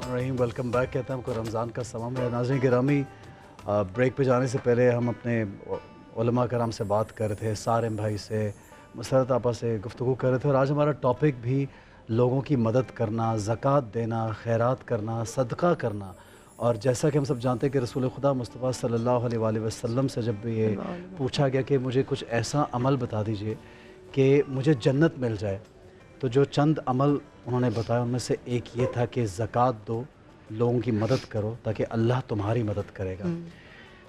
الرحمن الرحیم. Welcome back کہتا ہوں کو رمضان کا سماں ہے. ناظرین گرامی, بریک پہ جانے سے پہلے ہم اپنے علماء کرام سے بات کر رہے تھے, سارم بھائی سے, مسرت آپا سے گفتگو کر رہے تھے, اور آج ہمارا ٹاپک بھی لوگوں کی مدد کرنا, زکوٰۃ دینا, خیرات کرنا, صدقہ کرنا. اور جیسا کہ ہم سب جانتے ہیں کہ رسول خدا مصطفیٰ صلی اللہ علیہ وآلہ وسلم سے جب یہ پوچھا گیا کہ مجھے کچھ ایسا عمل بتا دیجئے کہ مجھے جنت مل جائے, تو جو چند عمل انہوں نے بتایا ان میں سے ایک یہ تھا کہ زکوٰۃ دو, لوگوں کی مدد کرو تاکہ اللہ تمہاری مدد کرے گا.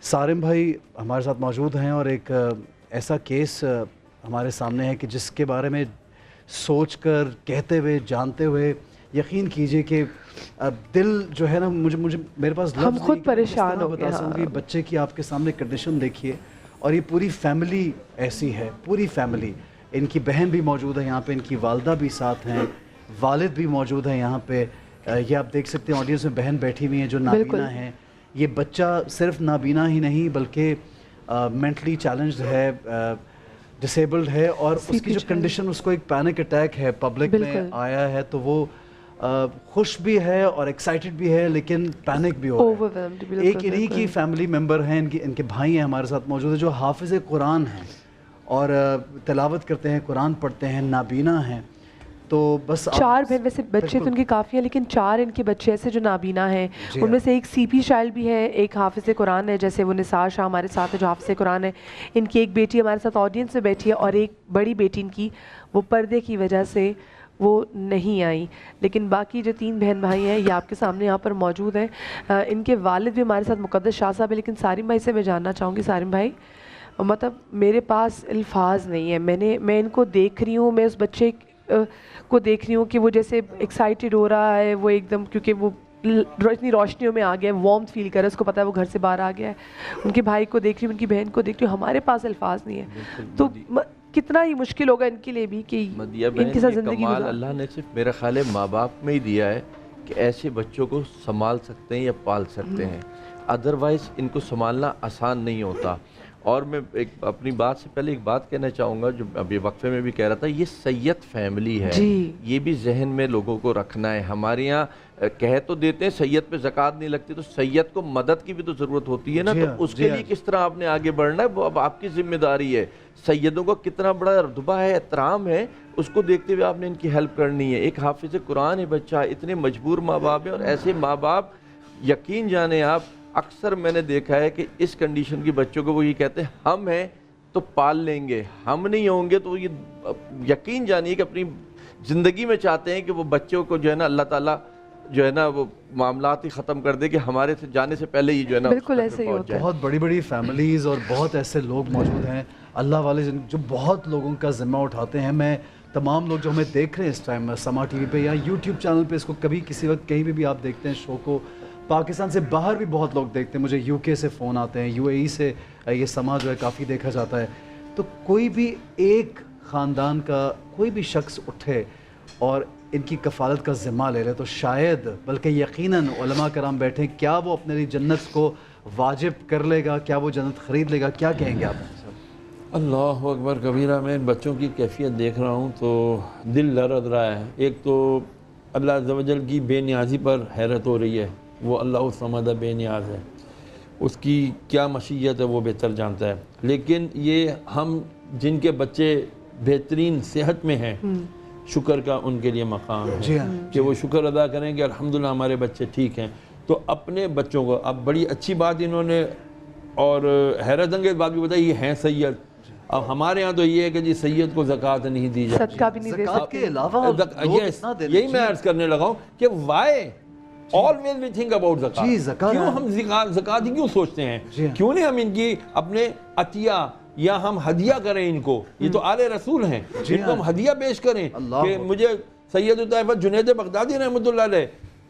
سارم بھائی ہمارے ساتھ موجود ہیں, اور ایک ایسا کیس ہمارے سامنے ہے کہ جس کے بارے میں سوچ کر, کہتے ہوئے, جانتے ہوئے یقین کیجئے کہ دل جو ہے نا, مجھے میرے پاس لفظ ہم خود پریشان ہو بتا سکوں کہ بچے کی آپ کے سامنے کنڈیشن دیکھیے, اور یہ پوری فیملی ایسی ہے, پوری فیملی. ان کی بہن بھی موجود ہے یہاں پہ, ان کی والدہ بھی ساتھ ہیں, والد بھی موجود ہیں یہاں پہ. یہ آپ دیکھ سکتے ہیں آڈینس میں بہن بیٹھی ہوئی ہیں جو نابینا ہیں. یہ بچہ صرف نابینا ہی نہیں بلکہ مینٹلی چیلنجڈ ہے, ڈسیبلڈ ہے, اور اس کی جو کنڈیشن, اس کو ایک پینک اٹیک ہے, پبلک میں آیا ہے, تو وہ خوش بھی ہے اور ایکسائٹڈ بھی ہے لیکن پینک بھی ہو رہا ہے. ایک انہی کی فیملی ممبر ہیں, ان کے بھائی ہیں ہمارے ساتھ موجود ہیں جو حافظ قرآن ہیں اور تلاوت کرتے ہیں, قرآن پڑھتے ہیں, نابینا ہیں. تو بس 4 بہن, ویسے بچے تو ان کے کافی ہیں لیکن 4 ان کے بچے ایسے جو نابینا ہیں. ان میں سے ایک سی پی چائلڈ بھی ہے, ایک حافظ قرآن ہے, جیسے وہ نثار شاہ ہمارے ساتھ ہے جو حافظ قرآن ہے. ان کی ایک بیٹی ہمارے ساتھ آڈینس میں بیٹھی ہے, اور ایک بڑی بیٹی ان کی وہ پردے کی وجہ سے وہ نہیں آئی. لیکن باقی جو 3 بہن بھائی ہیں یہ آپ کے سامنے یہاں پر موجود ہیں. ان کے والد بھی ہمارے ساتھ مقدس شاہ صاحب ہے. لیکن سارم بھائی سے میں جاننا چاہوں گی, سارم بھائی مطلب میرے پاس الفاظ نہیں ہے. میں ان کو دیکھ رہی ہوں, میں اس بچے کو دیکھ رہی ہوں کہ وہ جیسے ایکسائٹیڈ ہو رہا ہے, وہ ایک دم, کیونکہ وہ اتنی روشنیوں میں آ گیا ہے, وارمتھ فیل کر رہا ہے, اس کو پتہ ہے وہ گھر سے باہر آ گیا ہے. ان کے بھائی کو دیکھ رہی ہوں, ان کی بہن کو دیکھ رہی ہوں, ہمارے پاس الفاظ نہیں ہے. تو کتنا ہی مشکل ہوگا ان کے لیے بھی کہ ان کے ساتھ زندگی گزار. اللہ نے صرف میرا خیال ہے ماں باپ میں ہی دیا ہے کہ ایسے بچوں کو سنبھال سکتے ہیں یا پال سکتے ہیں, ادروائز ان کو سنبھالنا آسان نہیں ہوتا. اور میں اپنی بات سے پہلے ایک بات کہنا چاہوں گا جو ابھی وقفے میں بھی کہہ رہا تھا, یہ سید فیملی ہے, یہ بھی ذہن میں لوگوں کو رکھنا ہے. ہمارے یہاں کہہ تو دیتے ہیں سید پہ زکوٰۃ نہیں لگتی, تو سید کو مدد کی بھی تو ضرورت ہوتی ہے نا, تو اس کے لیے کس طرح آپ نے آگے بڑھنا ہے وہ اب آپ کی ذمہ داری ہے. سیدوں کا کتنا بڑا رتبہ ہے, احترام ہے, اس کو دیکھتے ہوئے آپ نے ان کی ہیلپ کرنی ہے. ایک حافظ قرآن ہے بچہ, اتنے مجبور ماں باپ ہیں, اور ایسے ماں باپ یقین جانیں آپ, اکثر میں نے دیکھا ہے کہ اس کنڈیشن کے بچوں کو وہ یہ کہتے ہیں ہم ہیں تو پال لیں گے, ہم نہیں ہوں گے تو یہ یقین جانیے کہ اپنی زندگی میں چاہتے ہیں کہ وہ بچوں کو جو ہے نا اللہ تعالیٰ جو ہے نا وہ معاملات ہی ختم کر دے کہ ہمارے سے جانے سے پہلے ہی جو ہے نا بالکل ایسے ہی ہوتا ہے. بہت بڑی بڑی فیملیز اور بہت ایسے لوگ موجود ہیں اللہ والے جو بہت لوگوں کا ذمہ اٹھاتے ہیں. میں تمام لوگ جو ہمیں دیکھ رہے ہیں اس ٹائم سما ٹی وی پہ یا یوٹیوب چینل پہ, اس کو کبھی کسی وقت کہیں بھی آپ دیکھتے ہیں شو کو, پاکستان سے باہر بھی بہت لوگ دیکھتے ہیں, مجھے یو کے سے فون آتے ہیں, UAE سے یہ سما جو ہے کافی دیکھا جاتا ہے. تو کوئی بھی ایک خاندان کا کوئی بھی شخص اٹھے اور ان کی کفالت کا ذمہ لے لے تو شاید بلکہ یقیناً علماء کرام بیٹھے, کیا وہ اپنے لیے جنت کو واجب کر لے گا, کیا وہ جنت خرید لے گا, کیا کہیں گے آپ؟ اللہ اکبر کبیرہ. میں ان بچوں کی کیفیت دیکھ رہا ہوں تو دل لرز رہا ہے. ایک تو اللہ عز و جل کی بے نیازی پر حیرت ہو رہی ہے, وہ اللہ الصمد بے نیاز ہے, اس کی کیا مشیت ہے وہ بہتر جانتا ہے. لیکن یہ ہم جن کے بچے بہترین صحت میں ہیں, شکر کا ان کے لیے مقام ہے کہ وہ شکر ادا کریں کہ الحمدللہ ہمارے بچے ٹھیک ہیں. تو اپنے بچوں کو, اب بڑی اچھی بات انہوں نے اور حیرت انگیز بات بھی بتائی, یہ ہیں سید. اب ہمارے ہاں تو یہ ہے کہ جی سید کو زکوٰۃ نہیں دی جاتی, صدقہ بھی نہیں دے زکوٰۃ کے علاوہ یہی میں عرض کرنے لگا ہوں کہ Y always we think about زکوٰۃ. کیوں ہم زکوٰۃ کیوں سوچتے ہیں, کیوں نہیں ہم ان کی اپنے عطیہ یا ہم ہدیہ کریں ان کو, یہ تو آل رسول ہیں, ان کو ہم ہدیہ پیش کریں. کہ مجھے سید الطائفہ جنید بغدادی رحمۃ اللہ علیہ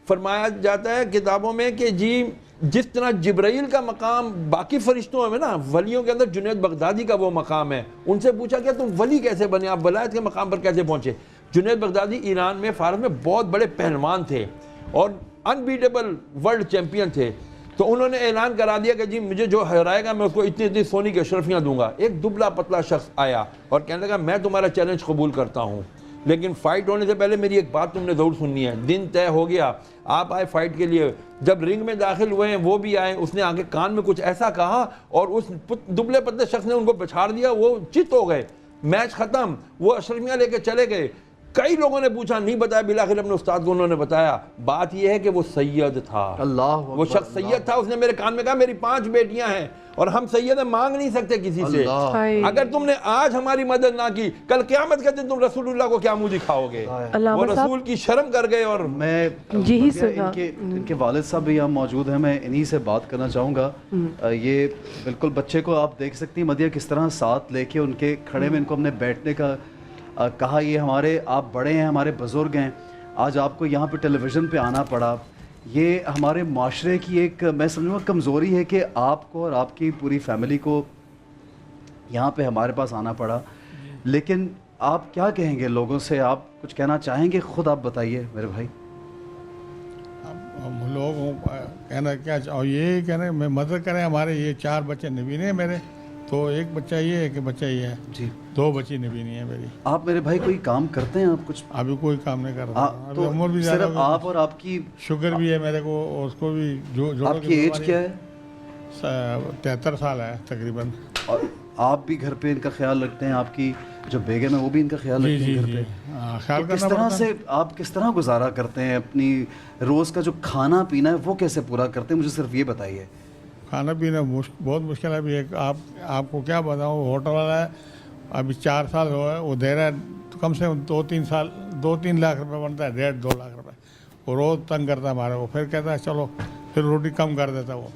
فرمایا جاتا ہے کتابوں میں کہ جی جس طرح جبرائیل کا مقام باقی فرشتوں میں نا, ولیوں کے اندر جنید بغدادی کا وہ مقام ہے. ان سے پوچھا کہ تم ولی کیسے بنے, آپ ولایت کے مقام پر کیسے پہنچے؟ جنید بغدادی ایران میں فارس میں بہت بڑے پہلوان تھے اور انبیٹیبل ورلڈ چیمپئن تھے. تو انہوں نے اعلان کرا دیا کہ جی مجھے جو ہرائے گا میں اس کو اتنی سونی کی اشرفیاں دوں گا. ایک دبلا پتلا شخص آیا اور کہنے لگا میں تمہارا چیلنج قبول کرتا ہوں, لیکن فائٹ ہونے سے پہلے میری ایک بات تم نے ضرور سننی ہے. دن طے ہو گیا, آپ آئے فائٹ کے لیے, جب رنگ میں داخل ہوئے ہیں وہ بھی آئے, اس نے آگے کان میں کچھ ایسا کہا اور اس دبلے پتلے شخص نے ان کو بچھاڑ دیا, وہ چت ہو گئے, میچ ختم, وہ اشرفیاں لے کے چلے گئے. کئی لوگوں نے پوچھا, نہیں بتایا, بالآخر اپنے استاد کو انہوں نے بتایا. بات یہ ہے کہ وہ سید تھا, اللہ وہ شخص سید تھا. اس نے میرے کان میں کہا میری 5 بیٹیاں ہیں اور ہم سیدیں مانگ نہیں سکتے کسی سے. اگر تم نے آج ہماری مدد نہ کی, کل قیامت کے دن تم رسول اللہ کو کیا منہ دکھاؤ گے؟ وہ رسول کی شرم کر گئے. اور میں یہی سنا, ان کے والد صاحب بھی یہاں موجود ہیں, میں انہی سے بات کرنا چاہوں گا. یہ بالکل بچے کو آپ دیکھ سکتی ہیں مدیہ کس طرح ساتھ لے کے ان کے کھڑے میں ان کو ہم نے بیٹھنے کا کہا. یہ ہمارے آپ بڑے ہیں, ہمارے بزرگ ہیں, آج آپ کو یہاں پہ ٹیلی ویژن پہ آنا پڑا. یہ ہمارے معاشرے کی ایک میں سمجھوں گا کمزوری ہے کہ آپ کو اور آپ کی پوری فیملی کو یہاں پہ ہمارے پاس آنا پڑا. لیکن آپ کیا کہیں گے لوگوں سے, آپ کچھ کہنا چاہیں گے؟ خود آپ بتائیے میرے بھائی. ہم لوگوں کہنا کیا اور یہ کہنا میں مدد کریں. ہمارے یہ 4 بچے نبینے ہیں میرے, تو ایک بچہ یہ ہے, ایک بچہ یہ ہے, جی 2 بچی نبینی ہیں میری. آپ میرے بھائی کوئی کام کرتے ہیں؟ آپ کچھ ابھی کوئی کام نہیں کرتا, ابھی عمر بھی صرف زیادہ, آپ اور آپ کی شوگر بھی ہے میرے کو, اور اس کو بھی جو آپ کی ایج کیا ہے؟ 73 سال ہے تقریباً. اور آپ بھی گھر پہ ان کا خیال رکھتے ہیں؟ آپ کی جو بیگم ہے وہ بھی ان کا خیال رکھتے ہیں گھر پہ؟ خیال کس طرح سے آپ کس طرح گزارا کرتے ہیں اپنی روز کا جو کھانا پینا ہے وہ کیسے پورا کرتے ہیں؟ مجھے صرف یہ بتائیے. کھانا پینا بہت مشکل ہے. ابھی ایک آپ کو کیا بتاؤں, ہوٹل والا ہے, ابھی 4 سال ہوا ہے, وہ دے رہا ہے کم سے کم 2-3 لاکھ روپے بنتا ہے, 1.5-2 لاکھ روپے. وہ روز تنگ کرتا ہے ہمارے کو, پھر کہتا ہے چلو پھر روٹی کم کر دیتا. وہ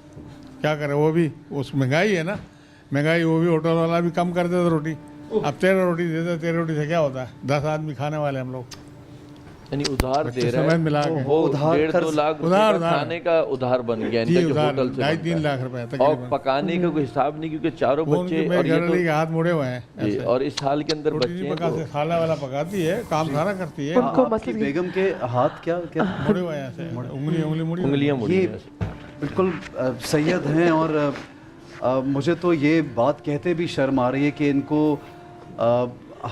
کیا کرے, وہ بھی اس مہنگائی ہے نا, مہنگائی, وہ بھی ہوٹل والا بھی کم کر دیتا روٹی. اب 13 روٹی دیتا, 13 روٹی سے کیا ہوتا ہے, 10 آدمی کھانے والے ہم لوگ. یعنی ادھار دے رہا ہے, ملا کے وہ 1.5-2 لاکھ روپے کا کھانے کا ادھار بن گیا ان کا جو ہوٹل سے 2.5-3 لاکھ روپے, اور پکانے کا کوئی حساب نہیں, کیونکہ 4 بچے اور یہ تو ہاتھ مڑے ہوئے ہیں. جی, اور اس حال کے اندر بچے ہیں. کھانا والا پکاتی ہے, کام سارا کرتی ہے. آپ کی بیگم کے ہاتھ کیا مڑے ہوئے ہیں ایسے, انگلیاں مڑی یہ بالکل سید ہیں. اور مجھے تو یہ بات کہتے بھی شرم آ رہی ہے کہ ان کو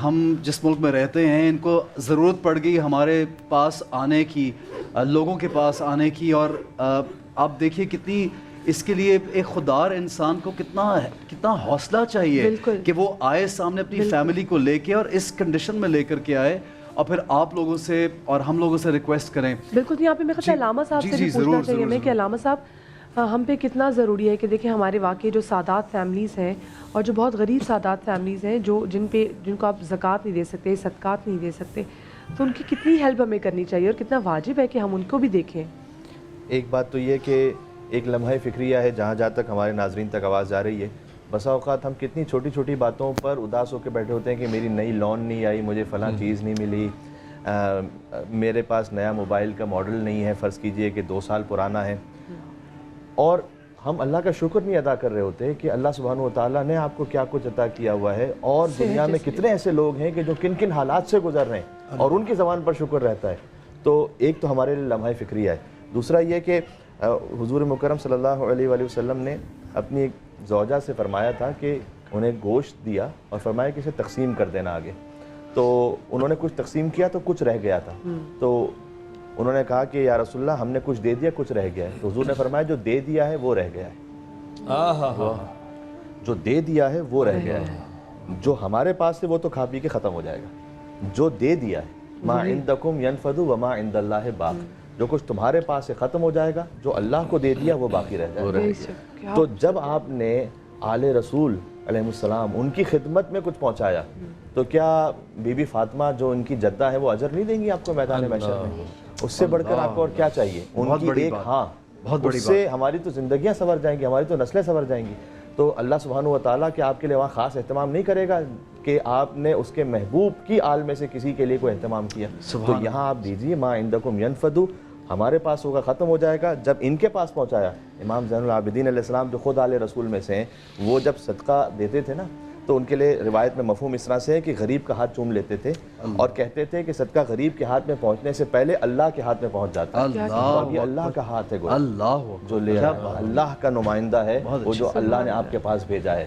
ہم جس ملک میں رہتے ہیں ان کو ضرورت پڑ گئی ہمارے پاس آنے کی, لوگوں کے پاس آنے کی. اور آپ دیکھیے کتنی اس کے لیے ایک خوددار انسان کو کتنا حوصلہ چاہیے کہ وہ آئے سامنے اپنی فیملی کو لے کے, اور اس کنڈیشن میں لے کر کے آئے, اور پھر آپ لوگوں سے اور ہم لوگوں سے ریکویسٹ کریں. بالکل, یہاں پہ میں خیال علامہ صاحب سے بھی پوچھنا چاہیے میں کہ علامہ صاحب ہم پہ کتنا ضروری ہے کہ دیکھیں ہمارے واقعی جو سادات فیملیز ہیں اور جو بہت غریب سادات فیملیز ہیں جن کو آپ زکوٰۃ نہیں دے سکتے, صدقات نہیں دے سکتے, تو ان کی کتنی ہیلپ ہمیں کرنی چاہیے اور کتنا واجب ہے کہ ہم ان کو بھی دیکھیں. ایک بات تو یہ کہ ایک لمحہ فکریہ ہے جہاں تک ہمارے ناظرین تک آواز جا رہی ہے. بسا اوقات ہم کتنی چھوٹی چھوٹی باتوں پر اداس ہو کے بیٹھے ہوتے ہیں کہ میری نئی لون نہیں آئی, مجھے فلاں چیز نہیں ملی, میرے پاس نیا موبائل کا ماڈل نہیں ہے, فرض کیجئے کہ 2 سال پرانا ہے. اور ہم اللہ کا شکر نہیں ادا کر رہے ہوتے کہ اللہ سبحانہ و تعالیٰ نے آپ کو کیا کچھ عطا کیا ہوا ہے, اور دنیا میں کتنے ایسے لوگ ہیں کہ جو کن کن حالات سے گزر رہے ہیں اور ان کی زبان پر شکر رہتا ہے. تو ایک تو ہمارے لیے لمحہ فکریہ ہے. دوسرا یہ کہ حضور مکرم صلی اللہ علیہ وآلہ وسلم نے اپنی ایک زوجہ سے فرمایا تھا کہ انہیں گوشت دیا اور فرمایا کہ اسے تقسیم کر دینا آگے. تو انہوں نے کچھ تقسیم کیا تو کچھ رہ گیا تھا. تو انہوں نے کہا کہ یا رسول اللہ ہم نے کچھ دے دیا, کچھ رہ گیا ہے. تو حضور نے فرمایا جو دے دیا ہے وہ رہ گیا ہے, جو دے دیا ہے وہ رہ گیا ہے. جو ہمارے پاس ہے وہ تو کھا پی کے ختم ہو جائے گا. جو دے دیا ہے ما عندکم ینفد وما عند اللہ باق, جو کچھ تمہارے پاس سے ختم ہو جائے گا, جو اللہ کو دے دیا وہ باقی رہ جائے گا. تو جب آپ نے آل رسول علیہ السلام ان کی خدمت میں کچھ پہنچایا تو کیا بی بی فاطمہ جو ان کی جدہ ہے وہ اجر نہیں دیں گی آپ کو میدان محشر میں؟ اس سے بڑھ کر آپ کو اور کیا چاہیے؟ ان کی ایک ہاں, اس سے ہماری تو زندگیاں سنور جائیں گی, ہماری تو نسلیں سنور جائیں گی. تو اللہ سبحانہ و تعالیٰ کہ آپ کے لیے وہاں خاص اہتمام نہیں کرے گا کہ آپ نے اس کے محبوب کی آل میں سے کسی کے لیے کوئی اہتمام کیا. تو یہاں آپ دیجئے ما عندکم ینفد, ہمارے پاس ہوگا ختم ہو جائے گا. جب ان کے پاس پہنچایا, امام زین العابدین علیہ السلام جو خود آل رسول میں سے ہیں, وہ جب صدقہ دیتے تھے نا تو ان کے لیے روایت میں مفہوم اس طرح سے ہے کہ غریب کا ہاتھ چوم لیتے تھے اور کہتے تھے کہ صدقہ غریب کے ہاتھ میں پہنچنے سے پہلے اللہ کے ہاتھ میں پہنچ جاتا ہے. اور یہ اللہ کا ہاتھ ہے, جو لے اللہ کا نمائندہ ہے, وہ جو اللہ نے آپ کے پاس بھیجا ہے.